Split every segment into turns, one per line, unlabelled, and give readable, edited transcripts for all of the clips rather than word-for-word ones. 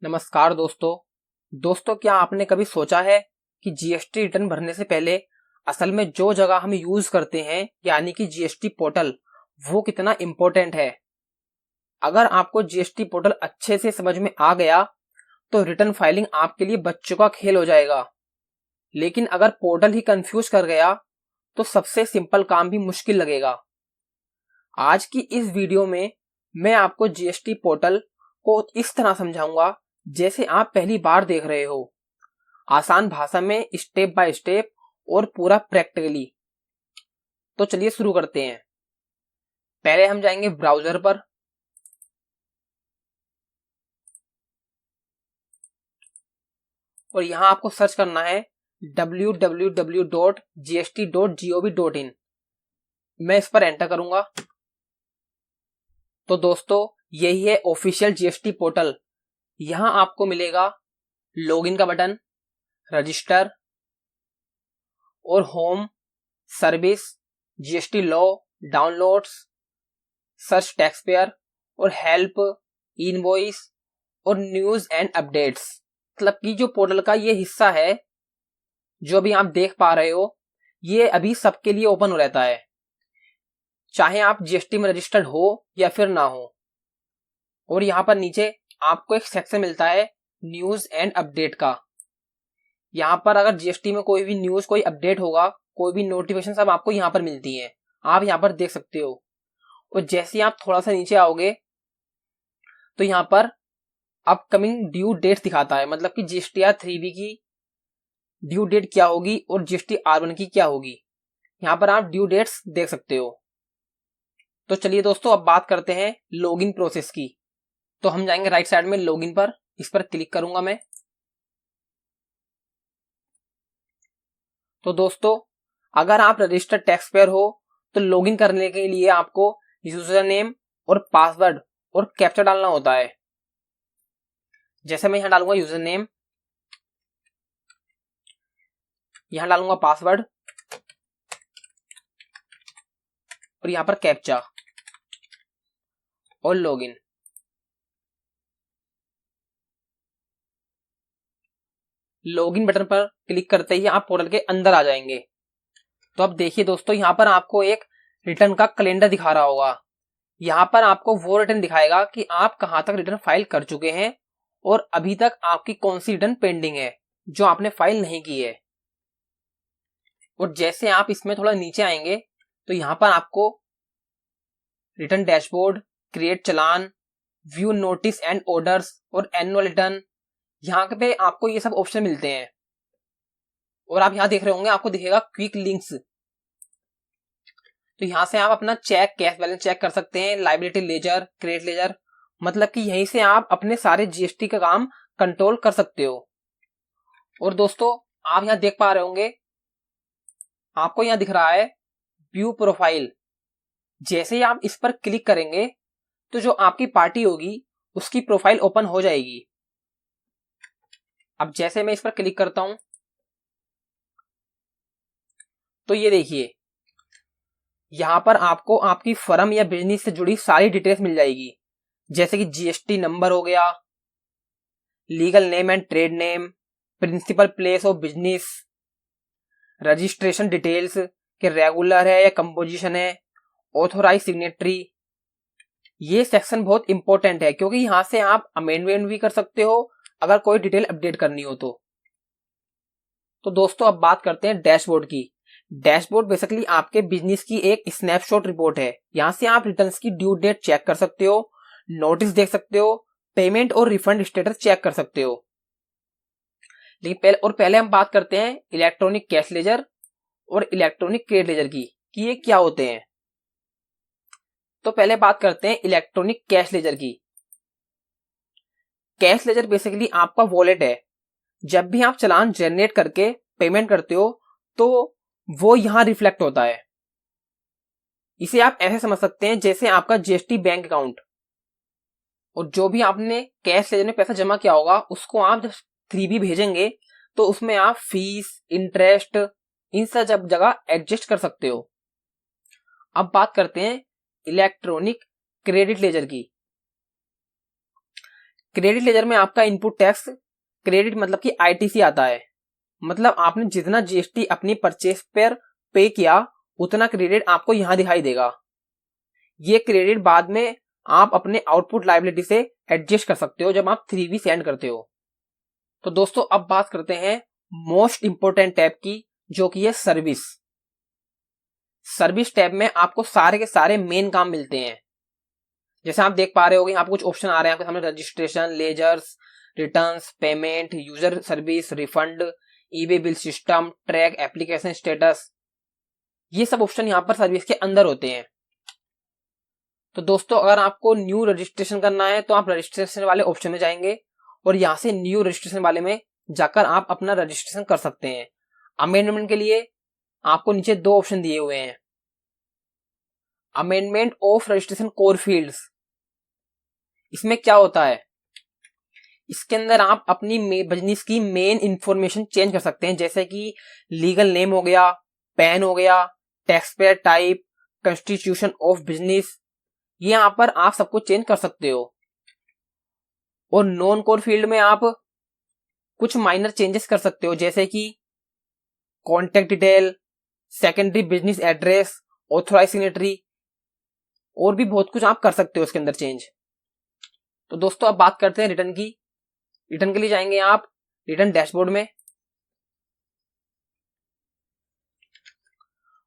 नमस्कार दोस्तों क्या आपने कभी सोचा है कि जीएसटी रिटर्न भरने से पहले असल में जो जगह हम यूज करते हैं यानी कि जीएसटी पोर्टल वो कितना इंपॉर्टेंट है। अगर आपको जीएसटी पोर्टल अच्छे से समझ में आ गया तो रिटर्न फाइलिंग आपके लिए बच्चों का खेल हो जाएगा, लेकिन अगर पोर्टल ही कंफ्यूज कर गया तो सबसे सिंपल काम भी मुश्किल लगेगा। आज की इस वीडियो में मैं आपको जीएसटी पोर्टल को इस तरह समझाऊंगा जैसे आप पहली बार देख रहे हो, आसान भाषा में, स्टेप बाय स्टेप और पूरा प्रैक्टिकली। तो चलिए शुरू करते हैं। पहले हम जाएंगे ब्राउजर पर और यहां आपको सर्च करना है www.gst.gov.in। मैं इस पर एंटर करूंगा तो दोस्तों यही है ऑफिशियल जीएसटी पोर्टल। यहां आपको मिलेगा लॉगिन का बटन, रजिस्टर और home, service, GST law, downloads, search tax payer और हेल्प, इनवॉइस और न्यूज एंड अपडेट्स। मतलब कि जो पोर्टल का ये हिस्सा है जो अभी आप देख पा रहे हो ये अभी सबके लिए ओपन हो रहता है, चाहे आप जीएसटी में रजिस्टर्ड हो या फिर ना हो। और यहां पर नीचे आपको एक सेक्शन मिलता है न्यूज एंड अपडेट का। यहां पर अगर जीएसटी में कोई भी न्यूज, कोई अपडेट होगा, कोई भी नोटिफिकेशन सब आपको यहां पर मिलती है, आप यहां पर देख सकते हो। और जैसे ही आप थोड़ा सा नीचे आओगे तो यहां पर अपकमिंग ड्यू डेट्स दिखाता है, मतलब कि जीएसटीआर 3B की ड्यू डेट क्या होगी और जीएसटीआर 1 की क्या होगी। यहां पर आप ड्यू डेट्स देख सकते हो। तो चलिए दोस्तों अब बात करते हैं लॉगिन प्रोसेस की। तो हम जाएंगे राइट साइड में लॉगिन पर, इस पर क्लिक करूंगा मैं। तो दोस्तों अगर आप रजिस्टर्ड टैक्स पेयर हो तो लॉगिन करने के लिए आपको यूजर नेम और पासवर्ड और कैप्चा डालना होता है। जैसे मैं यहां डालूंगा यूजर नेम, यहां डालूंगा पासवर्ड और यहां पर कैप्चा और लॉगिन। लॉगिन बटन पर क्लिक करते ही आप पोर्टल के अंदर आ जाएंगे। तो अब देखिए दोस्तों यहां पर आपको एक रिटर्न का कैलेंडर दिखा रहा होगा। यहां पर आपको वो रिटर्न दिखाएगा कि आप कहां तक रिटर्न फाइल कर चुके हैं और अभी तक आपकी कौन सी रिटर्न पेंडिंग है जो आपने फाइल नहीं की है। और जैसे आप इसमें थोड़ा नीचे आएंगे तो यहां पर आपको return dashboard, create challan, view notice and orders और एनुअल रिटर्न, यहाँ पे आपको ये सब ऑप्शन मिलते हैं। और आप यहाँ देख रहे होंगे आपको दिखेगा क्विक लिंक्स। तो यहाँ से आप अपना चेक, कैश बैलेंस चेक कर सकते हैं, लायबिलिटी लेजर, क्रेडिट लेजर, मतलब कि यहीं से आप अपने सारे जीएसटी का काम कंट्रोल कर सकते हो। और दोस्तों आप यहाँ देख पा रहे होंगे आपको यहाँ दिख रहा है व्यू प्रोफाइल। जैसे ही आप इस पर क्लिक करेंगे तो जो आपकी पार्टी होगी उसकी प्रोफाइल ओपन हो जाएगी। अब जैसे मैं इस पर क्लिक करता हूं तो ये देखिए यहां पर आपको आपकी फर्म या बिजनेस से जुड़ी सारी डिटेल्स मिल जाएगी, जैसे कि जीएसटी नंबर हो गया, legal name and trade name, principal place of business, registration details कि रेगुलर है या कंपोजिशन है, ऑथोराइज सिग्नेटरी। ये सेक्शन बहुत इंपॉर्टेंट है क्योंकि यहां से आप अमेंडमेंट भी कर सकते हो अगर कोई डिटेल अपडेट करनी हो तो। दोस्तों अब बात करते हैं डैशबोर्ड की। डैशबोर्ड बेसिकली आपके बिजनेस की एक स्नैपशॉट रिपोर्ट है। यहां से आप रिटर्न्स की ड्यू डेट चेक कर सकते हो, नोटिस देख सकते हो, पेमेंट और रिफंड स्टेटस चेक कर सकते हो। लेकिन पहले हम बात करते हैं इलेक्ट्रॉनिक कैश लेजर और इलेक्ट्रॉनिक क्रेडिट लेजर की कि ये क्या होते हैं। तो पहले बात करते हैं इलेक्ट्रॉनिक कैश लेजर की। कैश लेजर बेसिकली आपका वॉलेट है। जब भी आप चालान जनरेट करके पेमेंट करते हो तो वो यहां रिफ्लेक्ट होता है। इसे आप ऐसे समझ सकते हैं जैसे आपका जीएसटी बैंक अकाउंट, और जो भी आपने कैश लेजर में पैसा जमा किया होगा उसको आप जब 3B भेजेंगे तो उसमें आप फीस, इंटरेस्ट, इन सब जगह एडजस्ट कर सकते हो। अब बात करते हैं इलेक्ट्रॉनिक क्रेडिट लेजर की। क्रेडिट लेजर में आपका इनपुट टैक्स क्रेडिट मतलब कि आईटीसी आता है। मतलब आपने जितना जीएसटी अपनी परचेस पर पे किया उतना क्रेडिट आपको यहां दिखाई देगा। ये क्रेडिट बाद में आप अपने आउटपुट लायबिलिटी से एडजस्ट कर सकते हो जब आप 3B सेंड करते हो। तो दोस्तों अब बात करते हैं मोस्ट इंपोर्टेंट टैब की, जो कि है सर्विस। सर्विस टैब में आपको सारे के सारे मेन काम मिलते हैं। जैसे आप देख पा रहे हो यहाँ पे कुछ ऑप्शन आ रहे हैं आपके सामने, registration, ledgers, returns, payment, user service, refund, e way bill system, track, application status. ये सब ऑप्शन यहाँ पर सर्विस के अंदर होते हैं। तो दोस्तों अगर आपको न्यू रजिस्ट्रेशन करना है तो आप रजिस्ट्रेशन वाले ऑप्शन में जाएंगे और यहाँ से न्यू रजिस्ट्रेशन वाले में जाकर आप अपना रजिस्ट्रेशन कर सकते हैं। अमेंडमेंट के लिए आपको नीचे 2 ऑप्शन दिए हुए हैं। Amendment of registration core fields, इसमें क्या होता है, इसके अंदर आप अपनी बिजनेस की मेन इंफॉर्मेशन चेंज कर सकते हैं, जैसे कि लीगल नेम हो गया, पैन हो गया, tax payer type, constitution of business, ये यहां पर आप सब कुछ चेंज कर सकते हो। और नॉन कोर फील्ड में आप कुछ माइनर चेंजेस कर सकते हो, जैसे कि contact detail, secondary business address, authorize signatory, और भी बहुत कुछ आप कर सकते हो इसके अंदर चेंज। तो दोस्तों अब बात करते हैं रिटर्न की। रिटर्न के लिए जाएंगे आप रिटर्न डैशबोर्ड में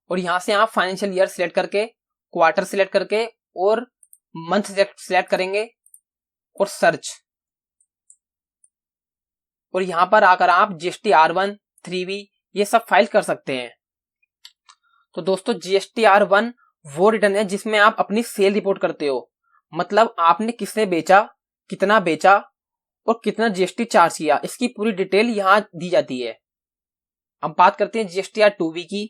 और यहां से आप फाइनेंशियल ईयर सिलेक्ट करके, क्वार्टर सिलेक्ट करके और मंथ सिलेक्ट करेंगे और सर्च, और यहां पर आकर आप जीएसटी R1, 3B ये सब फाइल कर सकते हैं। तो दोस्तों जीएसटी R1 वो रिटर्न है जिसमें आप अपनी सेल रिपोर्ट करते हो, मतलब आपने किसने बेचा, कितना बेचा और कितना जीएसटी चार्ज किया, इसकी पूरी डिटेल यहां दी जाती है। अब बात करते हैं जीएसटी R2B की।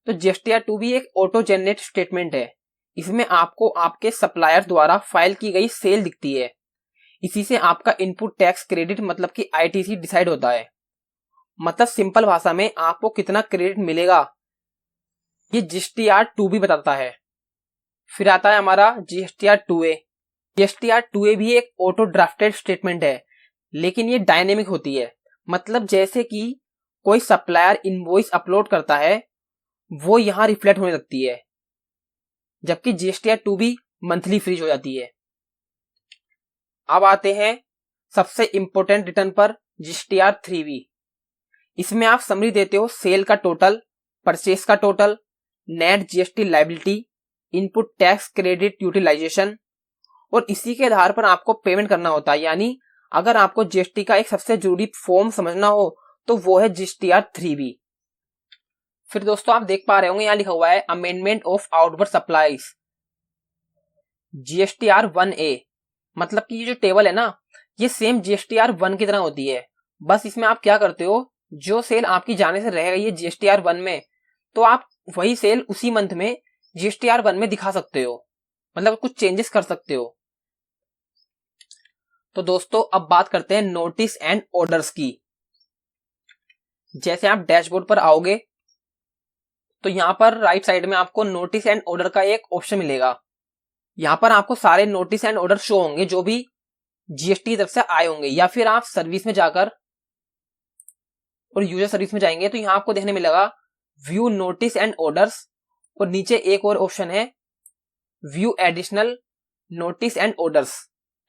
तो जीएसटी R2B एक ऑटो जनरेट स्टेटमेंट है। इसमें आपको आपके सप्लायर द्वारा फाइल की गई सेल दिखती है। इसी से आपका इनपुट टैक्स क्रेडिट मतलब कि आईटीसी डिसाइड होता है। मतलब सिंपल भाषा में आपको कितना क्रेडिट मिलेगा ये जीएसटी R2B बताता है। फिर आता है हमारा जीएसटी R2A। जीएसटी R2A भी एक ऑटो ड्राफ्टेड स्टेटमेंट है, लेकिन ये डायनेमिक होती है। मतलब जैसे कि कोई सप्लायर इनवॉइस अपलोड करता है वो यहां रिफ्लेक्ट होने लगती है, जबकि जीएसटी R2B मंथली फ्रीज हो जाती है। अब आते हैं सबसे इंपॉर्टेंट रिटर्न पर, जीएसटी R3B। इसमें आप समरी देते हो सेल का टोटल, परचेस का total, net GST liability, input tax credit utilization, और इसी के आधार पर आपको पेमेंट करना होता है। यानी अगर आपको जीएसटी का एक सबसे जरूरी फॉर्म समझना हो तो वो है जीएसटी R3B। फिर दोस्तों आप देख पा रहे होंगे यहां लिखा हुआ है amendment of outward supplies, GST R1A। मतलब कि ये जो टेबल है ना, ये सेम जीएसटी R1 की तरह होती है। बस इसमें आप क्या करते हो, जो सेल आपकी जाने से रह गई है जीएसटी R1 में, तो आप वही सेल उसी मंथ में जीएसटी R1 में दिखा सकते हो, मतलब कुछ चेंजेस कर सकते हो। तो दोस्तों अब बात करते हैं नोटिस एंड ऑर्डर्स की। जैसे आप डैशबोर्ड पर आओगे तो यहां पर राइट साइड में आपको नोटिस एंड ऑर्डर का एक ऑप्शन मिलेगा। यहां पर आपको सारे नोटिस एंड ऑर्डर शो होंगे जो भी जीएसटी की तरफ से आए होंगे, या फिर आप सर्विस में जाकर और यूजर सर्विस में जाएंगे तो यहां आपको देखने मिलेगा व्यू नोटिस एंड ऑर्डर्स, और नीचे एक और ऑप्शन है view additional notice and orders.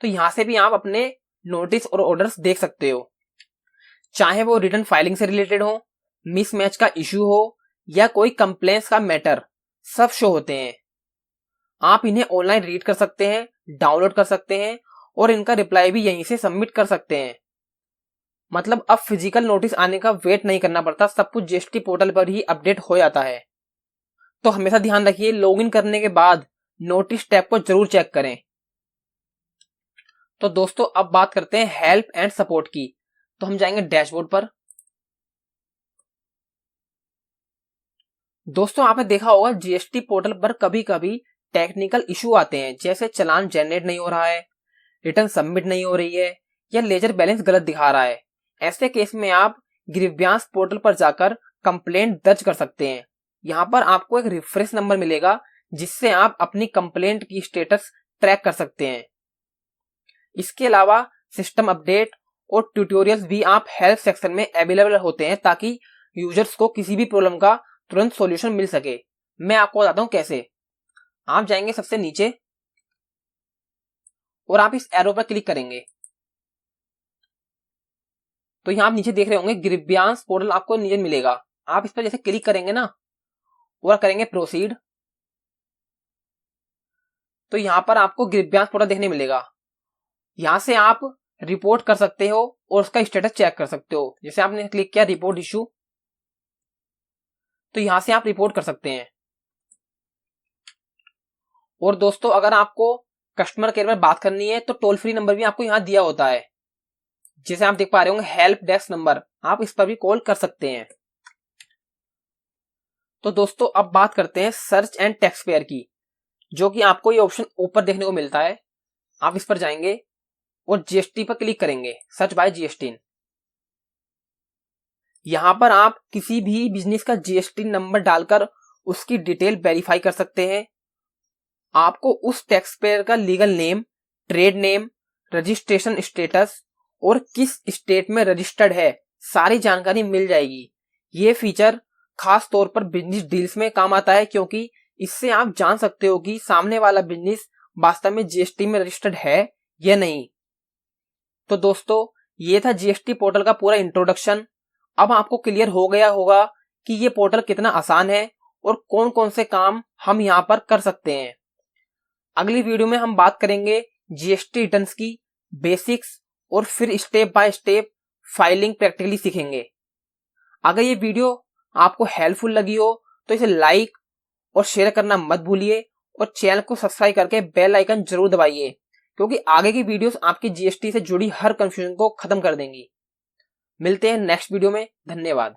तो यहां से भी आप अपने नोटिस और ऑर्डर्स देख सकते हो, चाहे वो रिटर्न फाइलिंग से रिलेटेड हो, मिसमैच का इश्यू हो, या कोई कंप्लेंट्स का मैटर, सब शो होते हैं। आप इन्हें ऑनलाइन रीड कर सकते हैं, डाउनलोड कर सकते हैं और इनका रिप्लाई भी यहीं से सबमिट कर सकते हैं। मतलब अब फिजिकल नोटिस आने का वेट नहीं करना पड़ता, सब कुछ जीएसटी पोर्टल पर ही अपडेट हो जाता है। तो हमेशा ध्यान रखिए लॉगिन करने के बाद नोटिस टैब को जरूर चेक करें। तो दोस्तों अब बात करते हैं हेल्प एंड सपोर्ट की। तो हम जाएंगे डैशबोर्ड पर। दोस्तों आपने देखा होगा जीएसटी पोर्टल पर कभी कभी टेक्निकल इशू आते हैं, जैसे चालान जनरेट नहीं हो रहा है, रिटर्न सबमिट नहीं हो रही है, या लेजर बैलेंस गलत दिखा रहा है। ऐसे केस में आप ग्रीवियंस पोर्टल पर जाकर कंप्लेंट दर्ज कर सकते हैं। यहां पर आपको एक रेफरेंस नंबर मिलेगा जिससे आप अपनी कंप्लेंट की स्टेटस ट्रैक कर सकते हैं। इसके अलावा सिस्टम अपडेट और ट्यूटोरियल्स भी आप हेल्प सेक्शन में अवेलेबल होते हैं ताकि यूजर्स को किसी भी प्रॉब्लम का तुरंत सॉल्यूशन मिल सके। मैं आपको बताता हूं कैसे। आप जाएंगे सबसे नीचे और आप इस एरो पर क्लिक करेंगे तो यहां आप नीचे देख रहे होंगे ग्रीवियंस पोर्टल आपको नीचे मिलेगा। आप इस पर जैसे क्लिक करेंगे ना और करेंगे प्रोसीड तो यहां पर आपको ग्रीवियंस पोर्टल देखने मिलेगा। यहां से आप रिपोर्ट कर सकते हो और उसका स्टेटस चेक कर सकते हो। जैसे आपने क्लिक किया रिपोर्ट इशू तो यहां से आप रिपोर्ट कर सकते हैं। और दोस्तों अगर आपको कस्टमर केयर में बात करनी है तो टोल फ्री नंबर भी आपको यहां दिया होता है, जैसे आप देख पा रहे होंगे हेल्प डेस्क नंबर, आप इस पर भी कॉल कर सकते हैं। तो दोस्तों अब बात करते हैं सर्च एंड टैक्स पेयर की, जो कि आपको ये ऑप्शन ऊपर देखने को मिलता है। आप इस पर जाएंगे और जीएसटी पर क्लिक करेंगे, सर्च बाय जीएसटी। यहां पर आप किसी भी बिजनेस का जीएसटी नंबर डालकर उसकी डिटेल वेरीफाई कर सकते हैं। आपको उस टैक्स पेयर का legal name, trade name, registration status और किस स्टेट में रजिस्टर्ड है सारी जानकारी मिल जाएगी। ये फीचर खास तौर पर बिजनेस डील्स में काम आता है, क्योंकि इससे आप जान सकते हो कि सामने वाला बिजनेस वास्तव में जीएसटी में रजिस्टर्ड है या नहीं। तो दोस्तों ये था जीएसटी पोर्टल का पूरा इंट्रोडक्शन। अब आपको क्लियर हो गया होगा कि ये पोर्टल कितना आसान है और कौन कौन से काम हम यहाँ पर कर सकते हैं। अगली वीडियो में हम बात करेंगे जीएसटी रिटर्न्स की बेसिक्स और फिर step by step filing practically सीखेंगे। अगर ये वीडियो आपको हेल्पफुल लगी हो तो इसे लाइक और शेयर करना मत भूलिए और चैनल को सब्सक्राइब करके बेल आइकन जरूर दबाइए, क्योंकि आगे की वीडियोस आपकी जीएसटी से जुड़ी हर कंफ्यूजन को खत्म कर देंगी। मिलते हैं नेक्स्ट वीडियो में। धन्यवाद।